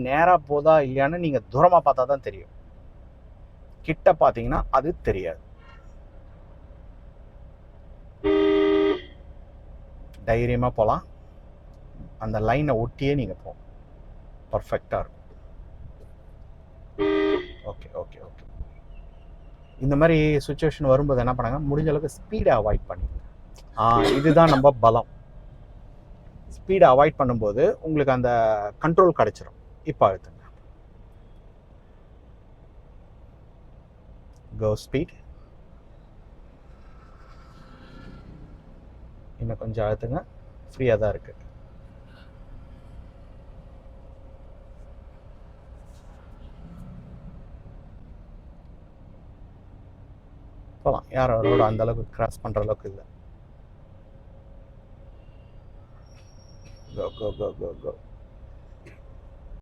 நேராக போதா இல்லையான்னு நீங்கள் தூரமாக பார்த்தா தான் தெரியும். கிட்ட பார்த்தீங்கன்னா அது தெரியாது. தைரியமாக போகலாம். அந்த லைனை ஒட்டியே நீங்கள் போகும். பர்ஃபெக்டாக இருக்கும். Okay okay okay. இந்த மாதிரி சுச்சுவேஷன் வரும்போது என்ன பண்ணுங்க, முடிஞ்ச அளவுக்கு ஸ்பீடை அவாய்ட் பண்ணிடுங்க. இதுதான் நம்ம பலம். ஸ்பீடை அவாய்ட் பண்ணும்போது உங்களுக்கு அந்த கண்ட்ரோல் கிடைச்சிரும். இப்போ அழுத்துங்க. கோ ஸ்பீட். இன்னும் கொஞ்சம் அழுத்துங்க. ஃப்ரீயாக தான் இருக்குது. போகலாம். யாரும் ரோடு அந்த அளவுக்கு கிராஸ் பண்ணுற அளவுக்கு இல்லை. கோ கோ கோ கோ கோ.